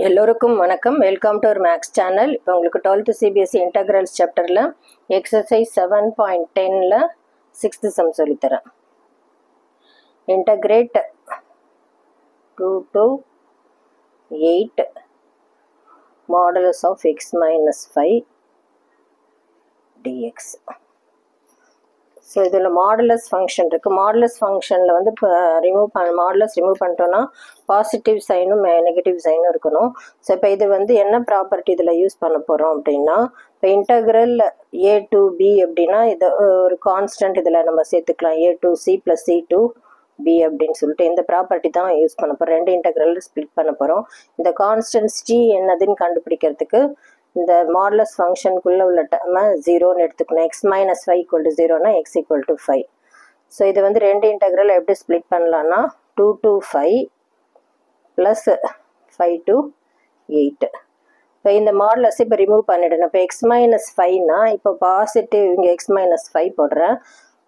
எல்லோருக்கும் வணக்கம். Welcome to our maths channel. இப்போ உங்களுக்கு 12th சிபிஎஸ்சி இன்டகிரல்ஸ் சாப்டரில் எக்ஸசைஸ் 7.10ல் 6th சம் சொல்லித்தரேன். Integrate 2 to 8 modulus of x minus 5 dx. So இதில் மாடுலஸ் ஃபங்க்ஷன் இருக்குது. மாடுலஸ் ஃபங்க்ஷனில் வந்து இப்போ மாடுலஸ் ரிமூவ் பண்ணிட்டோன்னா பாசிட்டிவ் சைனும் நெகட்டிவ் சைனும் இருக்கணும். ஸோ இப்போ இது வந்து என்ன ப்ராப்பர்ட்டி இதில் யூஸ் பண்ண போகிறோம் அப்படின்னா, இப்போ இன்டகிரல் a to b அப்படின்னா இது ஒரு கான்ஸ்டன்ட் இதில் நம்ம சேர்த்துக்கலாம். a to c + c to b அப்படின்னு சொல்லிட்டு இந்த ப்ராப்பர்ட்டி தான் யூஸ் பண்ண போகிறோம். ரெண்டு இன்டகிரல் ஸ்ப்ளிட் பண்ண போகிறோம். இந்த கான்ஸ்டன்ட் c என்னதுன்னு கண்டுபிடிக்கிறதுக்கு இந்த மாடுலஸ் ஃபங்க்ஷனுக்குள்ளே உள்ள டேர்மை 0ன்னு எடுத்துக்கணும். x minus 5 = 0னா x = 5. ஸோ இது வந்து ரெண்டு இன்டகிரல் எப்படி ஸ்ப்ளிட் பண்ணலான்னா 2 to 5 + 5 to 8. இப்போ இந்த மாடுலஸ் இப்போ ரிமூவ் பண்ணிடணும். இப்போ x minus 5னா இப்போ பாசிட்டிவ் இங்கே x minus 5 போடுறேன்.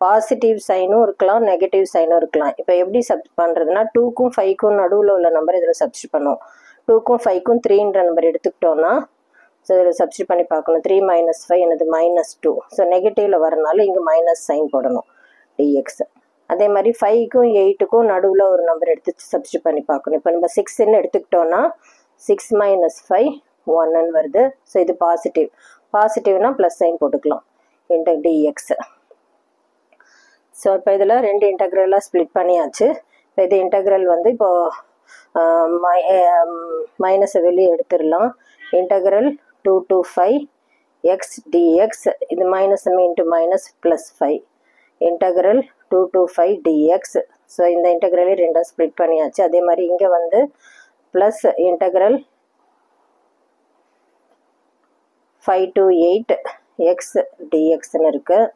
பாசிட்டிவ் சைனும் இருக்கலாம், நெகட்டிவ் சைனும் இருக்கலாம். இப்போ எப்படி சப்ஸ்டிட் பண்ணுறதுனா 2க்கும் 5க்கும் நடுவில் உள்ள நம்பர் இதில் சப்ஸ்டிட் பண்ணுவோம். 2க்கும் 5க்கும் 3ன்ற நம்பர் எடுத்துக்கிட்டோன்னா ஸோ இதில் சப்ஸ்டிட் பண்ணி பார்க்கணும். 3 minus 5 எனது -2. ஸோ நெகட்டிவில் வரனால இங்கே மைனஸ் சைன் போடணும் dx. அதே மாதிரி 5க்கும் 8க்கும் நடுவில் ஒரு நம்பர் எடுத்து சப்ஸ்டிட் பண்ணி பார்க்கணும். இப்போ நம்ம 6ன்னு எடுத்துக்கிட்டோன்னா 6 minus 5 1ன்னு வருது. ஸோ இது பாசிட்டிவ்னா ப்ளஸ் சைன் போட்டுக்கலாம் dx. ஸோ இப்போ இதில் ரெண்டு இன்டகிரலாக ஸ்ப்ளிட் பண்ணியாச்சு. இப்போ இது இன்டகிரல் வந்து இப்போது மைனஸை வெளியே எடுத்துடலாம். Integral 2 to 5 x dx. இது minus into minus plus 5 integral 2 to 5 dx. So இந்த இன்டகிரலே ரெண்டாக ஸ்ப்ளிட் பண்ணியாச்சு. அதே மாதிரி இங்கே வந்து ப்ளஸ் இன்டகிரல் 5 to 8 x dxன்னு இருக்குது.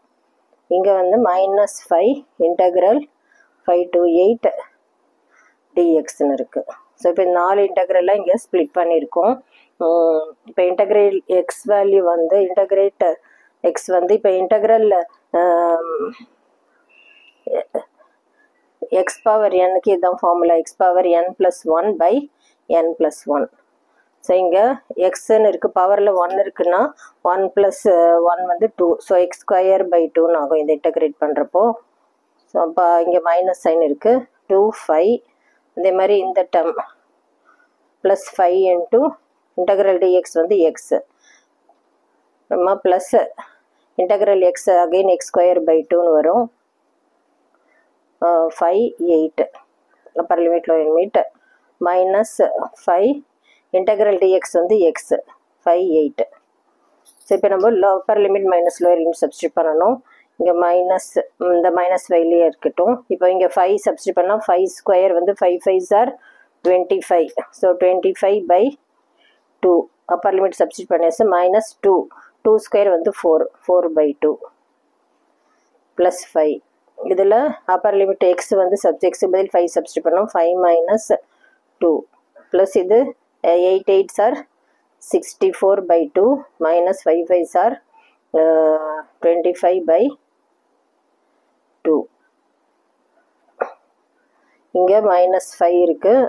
இங்கே வந்து -5 இன்டகிரல் 5 to 8 dxன்னு இருக்குது. ஸோ இப்போ 4 இன்டகிரலாக இங்கே ஸ்ப்ளிட் பண்ணியிருக்கோம். இப்போ இன்டகிரேட் எக்ஸ் வேல்யூ வந்து இன்டகிரேட் எக்ஸ் வந்து இப்போ இன்டகிரல் எக்ஸ் பவர் என்க்கு இதுதான் formula. X power n + 1 / n + 1. So இங்கே எக்ஸ்ன்னு இருக்குது, பவரில் 1 இருக்குன்னா 1 + 1 வந்து 2. ஸோ x² / 2ன்னு ஆகும் இதை இன்டகிரேட் பண்ணுறப்போ. ஸோ அப்போ இங்கே மைனஸ் சைன் இருக்குது. 2 5. அதே மாதிரி இந்த டேர்ம் +5 இன்ட்டு இன்டகிரல் dx வந்து எக்ஸ். நம்ம plus integral X again x² / 2ன்னு வரும். 5 8 upper limit lower limit -5 integral dx வந்து எக்ஸ் 5 8. ஸோ இப்போ நம்ம upper limit minus lower limit substitute பண்ணணும். இங்கே மைனஸ் இந்த மைனஸ் 5லேயே இருக்கட்டும். இப்போ இங்கே 5 சப்ஸ்டிட் பண்ணால் 5² வந்து 5 5s are 25. So 25 / 2 upper limit substitute பண்ணியாச்சு. -2 2² வந்து 4 / 2 ப்ளஸ் 5. இதில் அப்பர் லிமிட் எக்ஸ் வந்து எக்ஸு பதில் 5 சப்ஸ்டிட் பண்ணோம். 5 - 2 ப்ளஸ் இது 8 8s are 64 / 2 -5 5s are 25 / 2. இங்கே -5 இருக்குது.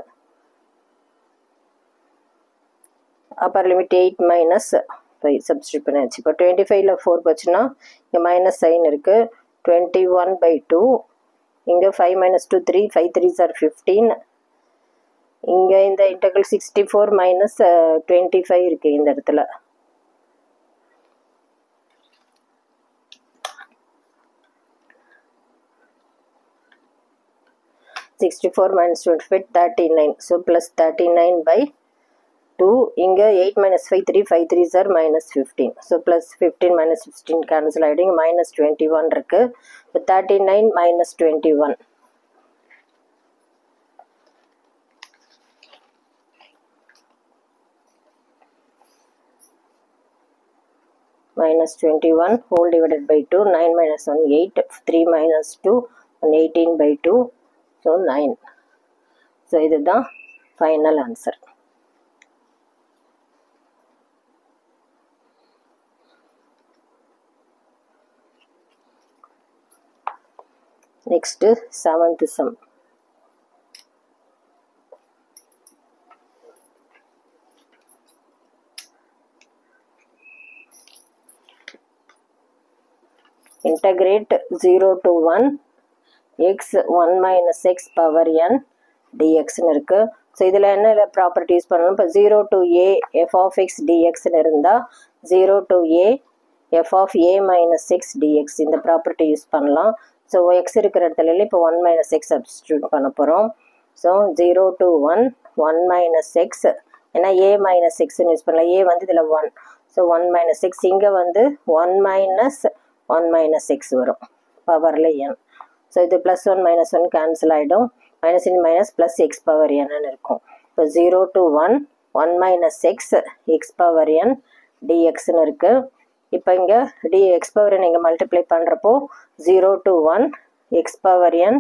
அப்பர் லிமிட் 8 - 5 சப்ஸ்டிட் பண்ணியாச்சு. இப்போ 25ல் 4 போச்சுன்னா இங்கே மைனஸ் சைன் இருக்குது. 21 / 2. இங்கே 5 - 2 3 5 3s are 15. இங்கே இந்த இன்டகிரல் 64 - 25 இருக்குது இந்த இடத்துல. -64 - 25 39. So plus 39 / 2. இங்கே 8 - 5 3 5 3s are -15. So plus 15 - 15 cancel ஆகிடும். இங்கே -21 இருக்குது. இப்போ 39 - 21 -21 whole divided by 2. 9 - 1 8. 3 - 2 18 / 2. So 9. So இதுதான் final answer. Next 7th sum. integrate 0 to 1 x 1 minus x power n dx இருக்கு. ஸோ இதில் என்ன ப்ராப்பர்ட்டி யூஸ் பண்ணணும்? இப்போ 0 to a f of x dxன்னு இருந்தால் 0 to a f of a minus x dx இந்த property use பண்ணலாம். So x இருக்கிற இடத்துல இப்போ 1 minus x சப்ஸ்டியூட் பண்ண போகிறோம். ஸோ 0 to 1 1 minus x, ஏன்னா a minus xன்னு யூஸ் பண்ணலாம். a வந்து இதில் 1, ஸோ 1 minus x, இங்கே வந்து 1 minus x வரும் பவரில் n. ஸோ இது ப்ளஸ் 1 minus 1 கேன்சல் ஆகிடும். மைனஸ் இன் மைனஸ் ப்ளஸ் எக்ஸ் பவர் என்னு இருக்கும். இப்போ 0 to 1 1 minus x X power n dxன்னு இருக்குது. இப்போ இங்கே எக்ஸ் பவர் n இங்கே மல்டிப்ளை பண்ணுறப்போ 0 to 1 X power n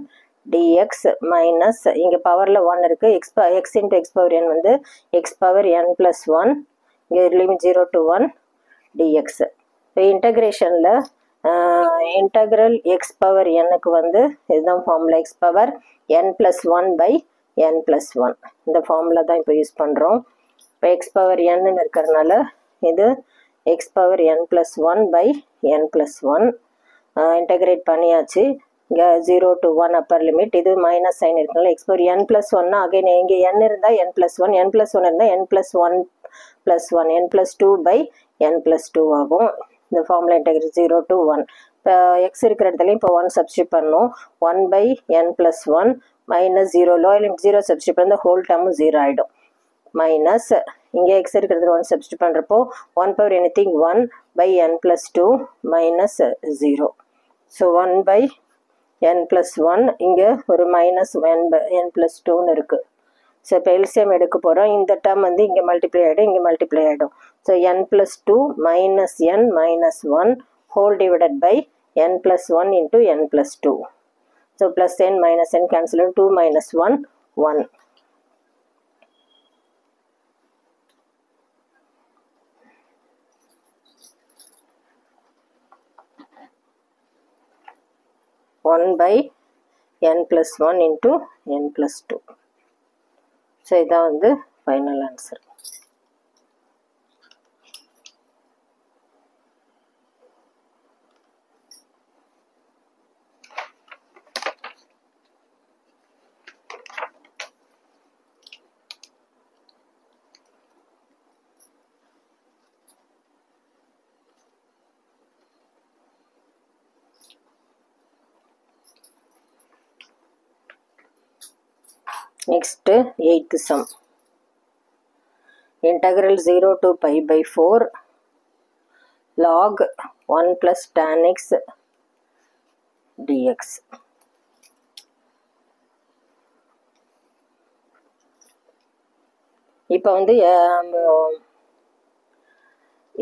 dx minus இங்கே பவரில் 1 இருக்குது. X into X power n வந்து எக்ஸ் பவர் n ப்ளஸ் 1, இங்கே லிமிட் 0 to 1 dx. இப்போ இன்டகிரேஷனில் இன்டகிரல் எக்ஸ் பவர் என்னுக்கு வந்து இதுதான் formula, X power n plus 1 by n plus 1 இந்த ஃபார்முலா தான் இப்போ யூஸ் பண்ணுறோம். இப்போ எக்ஸ் பவர் n இருக்கிறதுனால இது X power n plus 1 by n plus 1 integrate பண்ணியாச்சு. இங்கே 0 to 1 அப்பர் லிமிட், இது மைனஸ் சைன் இருக்கனால X power n plus 1 again இங்கே n இருந்தால் n plus 1, n plus 1 இருந்தால் n plus 1 plus 1, n plus 2 by n plus 2 ஆகும். இந்த formula integrate 0 to 1. இப்போ எக்ஸ் இருக்கிற இடத்துலையும் இப்போ 1 சப்ஸ்டியூட் பண்ணணும். 1 by n plus 1 minus 0, lower limit 0 substitute பண்ண ஹோல் டேர்மும் 0 ஆகிடும். மைனஸ் இங்கே எக்ஸ் இருக்கிறது 1 சப்ஸ்டியூட் பண்ணுறப்போ 1 power anything 1 by n plus 2 minus 0. So 1 by n plus 1 இங்கே ஒரு மைனஸ் n plus 2ன்னு இருக்குது. ஸோ இப்போ எல்சிஎம் எடுக்க போகிறோம். இந்த டேர்ம் வந்து இங்கே மல்டிப்ளை ஆகிடும், இங்கே மல்டிப்ளை ஆகிடும். So n plus 2 minus n minus 1 whole divided by n plus 1 into n plus 2. So plus n minus n cancel, 2 minus 1 1. One by n plus 1 into n plus 2. So இதான் வந்து final answer. Next, 8th sum. Integral 0 to pi by 4 log 1 plus tan x dx. இப்போ வந்து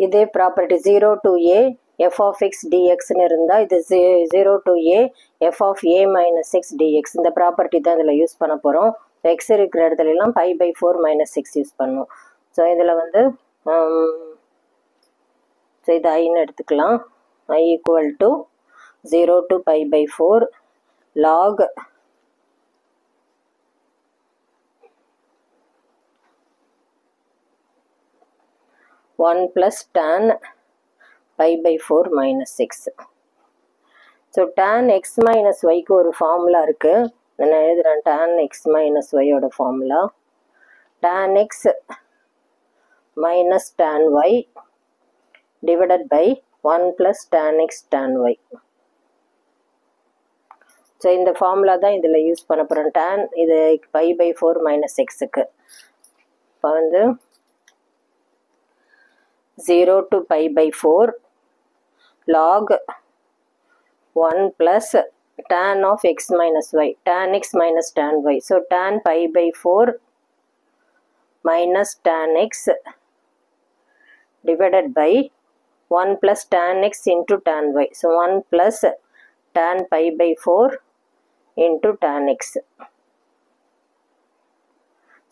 இதே property 0 to a f of x dxன்னு இருந்தால் இது 0 to a f of a minus x dx இந்த property தான் இதில் யூஸ் பண்ண போகிறோம். எக்ஸ் இருக்கிற இடத்துலலாம் பை பை 4 மைனஸ் 6 யூஸ் பண்ணும். ஸோ இதில் வந்து ஸோ இது ஐன்னு எடுத்துக்கலாம். I equal to 0 to pi by 4 log 1 plus tan pi by 4 minus 6. So tan x minus yக்கு ஒரு ஃபார்முலா இருக்குது. நான் எழுதுகிறேன் tan x minus yயோட formula. tan x minus tan y divided by 1 plus tan x tan y. So இந்த formula தான் இதில் use பண்ண போகிறோம். tan இது pi by 4 minus xக்கு இப்போ வந்து 0 to pi by 4 log 1 plus tan of x minus y, tan x minus tan y. So tan pi by 4 minus tan x divided by 1 plus tan x into tan y. So 1 plus tan pi by 4 into tan x.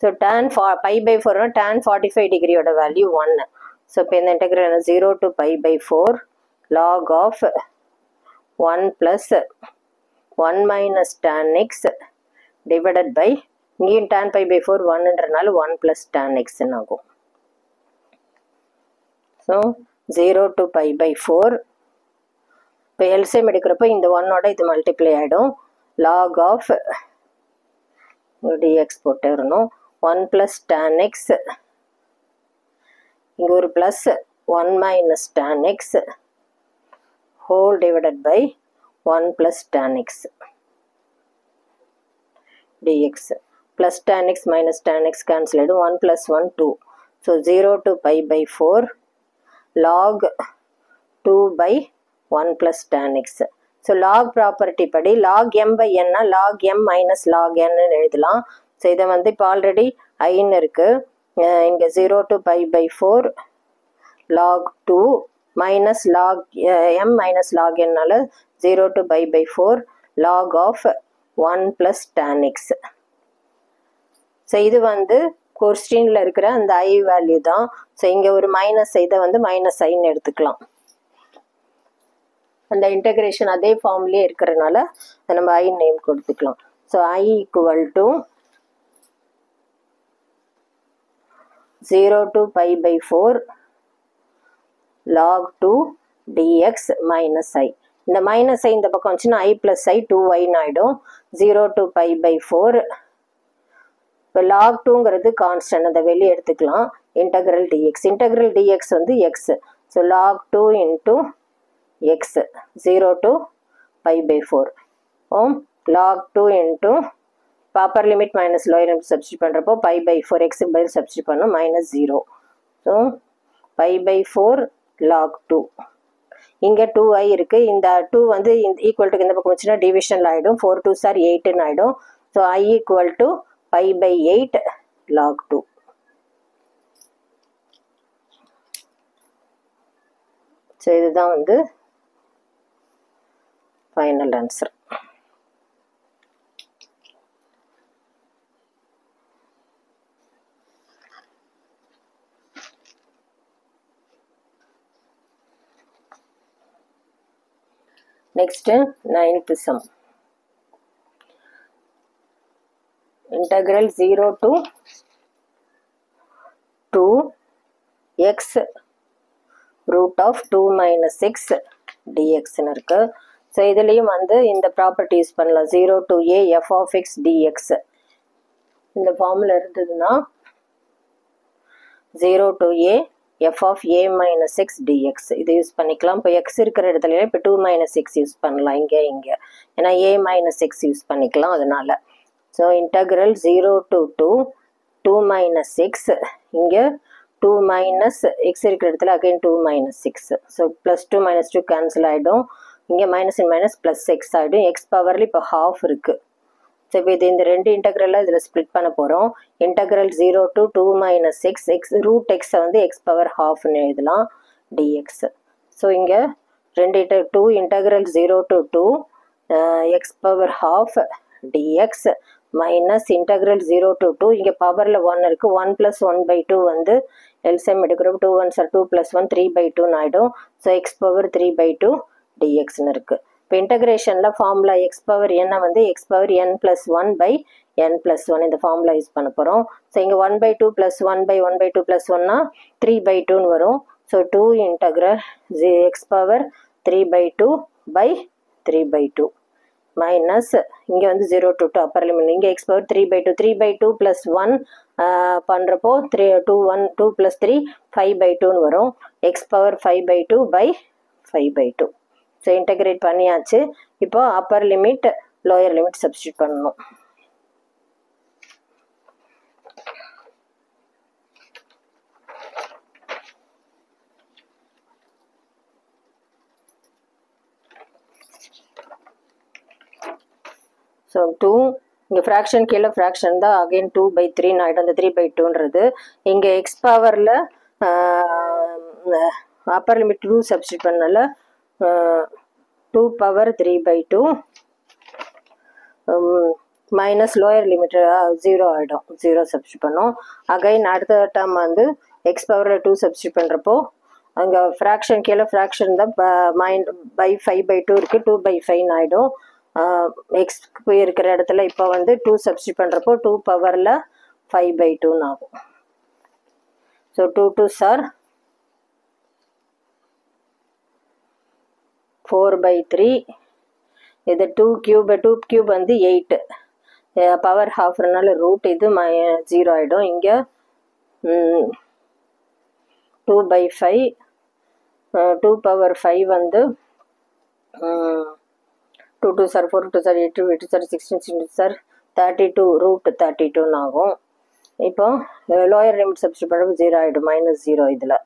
So tan pi by 4 tan 45 degree oda value 1. So இப்போ இந்த integral 0 to pi by 4 log of 1 plus 1 minus tan x divided by இங்கேயும் tan pi by 4 1ன்றனால 1 plus tan x ஆகும். So 0 to pi by 4 இப்போ LCM எடுக்கிறப்போ இந்த ஒன்னோட இது multiply ஆகிடும். Lock of dx போட்டு வரணும். 1 + tan x, இங்கே ஒரு plus 1 - tan x whole divided by 1 + tan x dx. Plus tan x - tan x cancel ஆகிடும். 1 + 1 2. So 0 to π/4 log 2/1 + tan x. So log property படி log m/n log m - log n எழுதலாம். So இதை வந்து இப்போ already ஐன்னு இருக்குது. இங்கே 0 to π/4 log 2 minus log m minus log n நால 0 to π/4 log of 1 + tan x. So இது வந்து கொஸ்டினில் இருக்கிற அந்த ஐ வேல்யூ தான். ஸோ இங்கே ஒரு மைனஸ், இதை வந்து மைனஸ் ஐன்னு எடுத்துக்கலாம். அந்த இன்டகிரேஷன் அதே ஃபார்ம்லேயே இருக்கிறதுனால நம்ம ஐ நேம் கொடுத்துக்கலாம். So I equal to 0 to π/4 log 2 dx minus i. இந்த மைனஸ் ஐ இந்த பக்கம் வந்துச்சுன்னா i + i 2iன்னு ஆகிடும். 0 to π/4 இப்போ log 2ங்கிறது கான்ஸ்டன்ட், அதை வெளியே எடுத்துக்கலாம். இன்டகிரல் dx, இன்டகிரல் dx வந்து X. So log 2 into x 0 to π/4 log 2 into upper limit minus lower limit substitute பண்ணுறப்போ π/4 x பதில் substitute பண்ணோம் -0. So π/4 log 2. இங்கே 2i இருக்குது. இந்த 2 வந்து ஈக்குவல் டு இந்த பக்கம் வச்சுன்னா டிவிஷனில் ஆகிடும். 4 2s are 8ன்னு ஆகிடும். So i equal to π/8 log 2. So இதுதான் வந்து final answer. Next 9th sum. Integral 0 to 2x root of 2 - x dx இருக்கு. ஸோ இதுலேயும் வந்து இந்த ப்ராப்பர்ட்டி யூஸ் பண்ணலாம். 0 to a f of x dx இந்த ஃபார்முலா இருந்ததுன்னா 0 to a f of a minus x dx இது யூஸ் பண்ணிக்கலாம். இப்போ x இருக்கிற இடத்துல இப்போ 2 - x யூஸ் பண்ணலாம். இங்கே ஏன்னா a minus x யூஸ் பண்ணிக்கலாம் அதனால. ஸோ இன்டகிரல் 0 to 2 - x இங்கே 2 - x இருக்கிற இடத்துல அகைன் 2 - x. ஸோ +2 - 2 கேன்சல் ஆகிடும். இங்கே மைனஸ் இன் மைனஸ் ப்ளஸ் எக்ஸ் ஆகிடும். எக்ஸ் பவரில் இப்போ ஹாஃப் இருக்குது. ஸோ இப்போ இது இந்த ரெண்டு இன்டகிரலாக இதில் ஸ்ப்ளிட் பண்ண போகிறோம். Integral 0 to 2 - x x root எக்ஸை வந்து எக்ஸ் பவர் ஹாஃப்னு எழுதலாம் டிஎக்ஸ். ஸோ இங்கே ரெண்டு two integral 0 to 2 x power half dx minus integral 0 to 2 இங்கே பவரில் 1 இருக்குது. 1 + 1/2 வந்து எல்சிஎம் எடுக்கிறப்ப 2 1s are 2 + 1 3/2ன்னு ஆகிடும். ஸோ எக்ஸ் பவர் 3/2 டிஎக்ஸ்னு இருக்குது. இப்போ இன்டகிரேஷனில் ஃபார்முலா எக்ஸ் பவர் என்ன வந்து எக்ஸ் பவர் n + 1/n + 1 இந்த ஃபார்முலா யூஸ் பண்ண போகிறோம். ஸோ இங்கே 1/2 + 1/1/2 + 1னா 3/2ன்னு வரும். So 2 integral X power 3/2/3/2 minus இங்கே வந்து 0 to 2 அப்பர் லிமிட் இங்கே எக்ஸ் பவர் 3/2 3/2 + 1 பண்ணுறப்போ 2 + 3 5/2ன்னு வரும். X power 5/2/5/2. ஸோ இன்டகிரேட் பண்ணியாச்சு. இப்போ upper limit lower limit substitute பண்ணணும். ஸோ 2 இங்கே ஃப்ராக்ஷன் கீழே ஃப்ராக்ஷன் தான் அகைன் 2/3 ஆகிடும். அந்த 3/2ன்றது இங்கே எக்ஸ் பவரில் அப்பர் லிமிட் 2 சப்ஸ்டியூட் பண்ணல 2 பவர் 3/2 மைனஸ் லோயர் லிமிட் 0 ஆகிடும். 0 சப்ஸ்டியூட் பண்ணோம். அகைன் அடுத்த டேர்ம் வந்து எக்ஸ் பவரில் 2 சப்ஸ்டியூட் பண்ணுறப்போ அங்கே ஃப்ராக்ஷன் கீழே ஃப்ராக்ஷன் தான் /5/2 இருக்குது. 2/5 ஆகிடும். எக்ஸ் இருக்கிற இடத்துல இப்போ வந்து 2 சப்ஸ்டியூட் பண்ணுறப்போ 2 பவரில் 5/2ன்னு ஆகும். So 2 2s are 4/3. இது 2 cube. 2 cube வந்து 8. பவர் ஹாஃப்னால ரூட் இது 0 ஆகிடும். இங்கே 2/5. 2 power 5 வந்து 2 2 சார் 4 2 சார் 8 8 சார் 16 16 சார் 32 ரூட் 32 ஆகும். இப்போ லோயர் லிமிட் சப்ஸ்டிட் பண்ணுறது 0 ஆகிடும், -0 இதில்.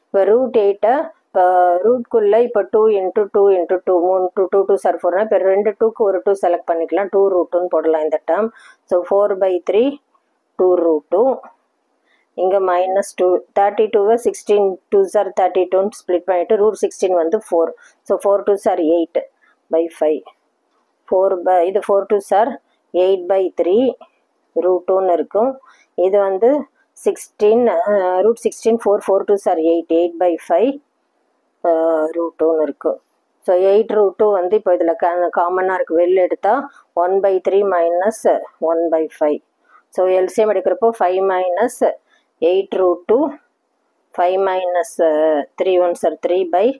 இப்போ ரூட் 8 இப்போ ரூட்குள்ளே இப்போ 2 × 2 × 2 3 2 2 சார் 4 இப்போ 2 2க்கு ஒரு 2 செலக்ட் பண்ணிக்கலாம். 2 ரூட்டுன்னு போடலாம் இந்த டேர்ம். So 4/3 2 root 2. இங்கே -2 32வை 16 2 சார் 32ன்னு ஸ்ப்ளிட் பண்ணிவிட்டு ரூட் 16 வந்து 4. So 4 2 sir 8/5. இது 4 2 சார் 8/3 ரூட் 2ன்னு இருக்கும். இது வந்து 16 ரூட் 16 4 4 2 சார் 8 8/5 ரூட் 2ன்னு இருக்கும். ஸோ 8 ரூட் 2 வந்து இப்போ இதில் காமனாக இருக்குது. வெளில எடுத்தால் 1/3 - 1/5. ஸோ எல்சிஎம் எடுக்கிறப்போ 5 - 8 ரூட் 2 5 - 3 1 சார் 3/5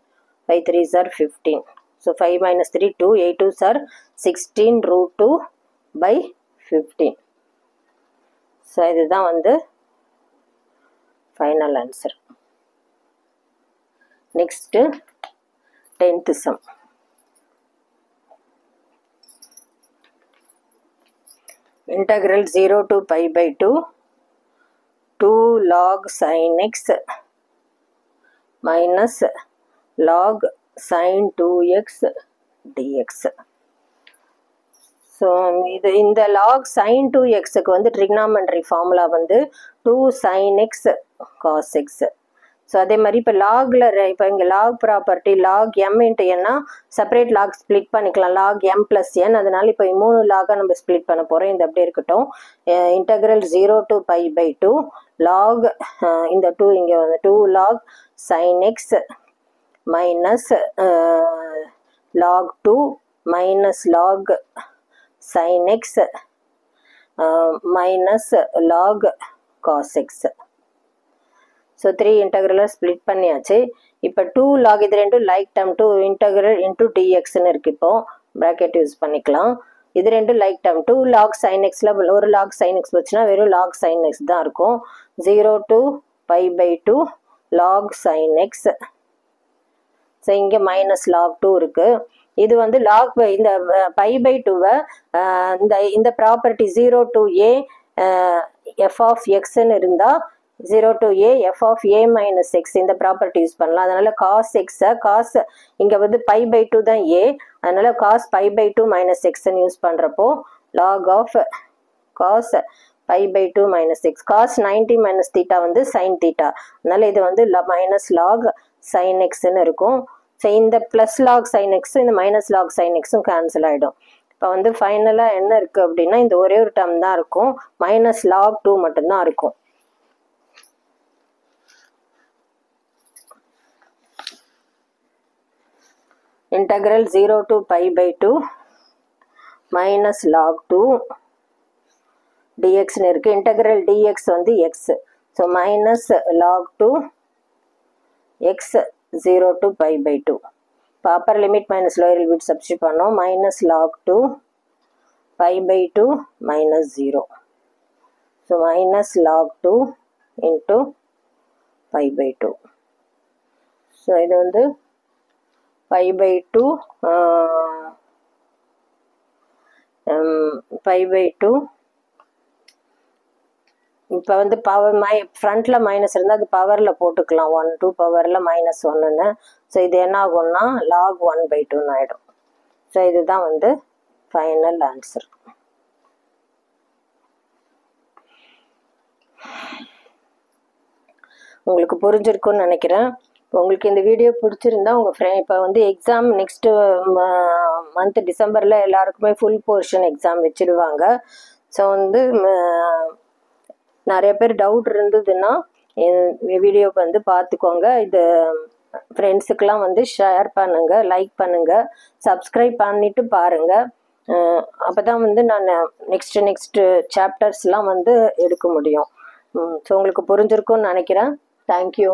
3 சார் 15. ஸோ 5 - 3 2 8 2 சார் 16 ரூட் 2/15. ஸோ இதுதான் வந்து final answer. Next 10th sum. Integral 0 to π/2 2 log sin x minus log sin 2x dx. So இந்த log sin 2xக்கு வந்து ட்ரிக்னாமெண்ட்ரி ஃபார்முலா வந்து 2 sin x cos x. So அதே மாதிரி இப்போ லாகில் இப்போ இங்கே log property log m into என்னா செப்பரேட் லாக் ஸ்ப்ளிட் பண்ணிக்கலாம். Log m plus n. அதனால இப்போ 3 லாகாக நம்ம ஸ்ப்ளிட் பண்ண போகிறோம். இந்த அப்படியே இருக்கட்டும். இன்டெக்ரல் 0 to π/2 லாக் இந்த 2 இங்கே வந்து 2 log sin x minus log 2 minus log sin x minus log cos x. So 3 இன்டெக்ரலாக ஸ்ப்ளிட் பண்ணியாச்சு. இப்போ 2 log இது ரெண்டும் லைக் டேர்ம் 2 இன்டெக்ரல் இன்ட்டு dxன்னு இருக்குது. இப்போ ப்ராக்கெட் யூஸ் பண்ணிக்கலாம். இது ரெண்டும் லைக் டேர்ம் 2 log sin xல ஒரு log sin x வச்சுன்னா வெறும் log sin x தான் இருக்கும். 0 to π/2 log sin x. So இங்கே மைனஸ் log 2 இருக்குது. இது வந்து லாக் இந்த π/2வை இந்த property 0 to a f of xன்னு இருந்தால் 0 to a f of a minus x இந்த ப்ராப்பர்ட்டி யூஸ் பண்ணலாம். அதனால cos x cos இங்கே வந்து π/2 தான் a, அதனால cos π/2 minus xன்னு யூஸ் பண்ணுறப்போ log of cos π/2 minus x cos 90 minus theta வந்து sin theta. அதனால இது வந்து மைனஸ் log sin xன்னு இருக்கும். ஸோ இந்த ப்ளஸ் log sin x இந்த மைனஸ் log sin xும் கேன்சல் ஆகிடும். இப்போ வந்து ஃபைனலாக என்ன இருக்குது அப்படின்னா இந்த ஒரே ஒரு டேர்ம் தான் இருக்கும். மைனஸ் log 2 மட்டும்தான் இருக்கும். Integral 0 to π/2 minus log 2 dx இருக்கு. integral dx வந்து x. So minus log 2 x 0 to π/2. upper limit minus lower limit substitute பண்ணோம். minus log 2 π/2 minus 0. So minus log 2 into π/2. So இது வந்து π/2 π/2 இப்போ வந்து பவர் ஃப்ரண்ட்டில் மைனஸ் இருந்தால் அது பவரில் போட்டுக்கலாம். 1 2 பவரில் -1ன்னு. ஸோ இது என்ன ஆகும்னா log 1/2ன்னு ஆகிடும். ஸோ இதுதான் வந்து ஃபைனல் ஆன்சர். உங்களுக்கு புரிஞ்சிருக்குன்னு நினைக்கிறேன். உங்களுக்கு இந்த வீடியோ பிடிச்சிருந்தா உங்கள் இப்போ வந்து எக்ஸாம் நெக்ஸ்ட்டு மந்த் டிசம்பரில் எல்லாருக்குமே ஃபுல் போர்ஷன் எக்ஸாம் வச்சுடுவாங்க. ஸோ வந்து நிறைய பேர் டவுட் இருந்ததுன்னா வீடியோ வந்து பார்த்துக்கோங்க. இது ஃப்ரெண்ட்ஸுக்கெலாம் வந்து ஷேர் பண்ணுங்கள், லைக் பண்ணுங்கள், சப்ஸ்கிரைப் பண்ணிவிட்டு பாருங்கள். அப்போ தான் வந்து நான் நெக்ஸ்ட்டு சாப்டர்ஸ்லாம் வந்து எடுக்க முடியும். ஸோ உங்களுக்கு புரிஞ்சிருக்குன்னு நினைக்கிறேன். தேங்க்யூ.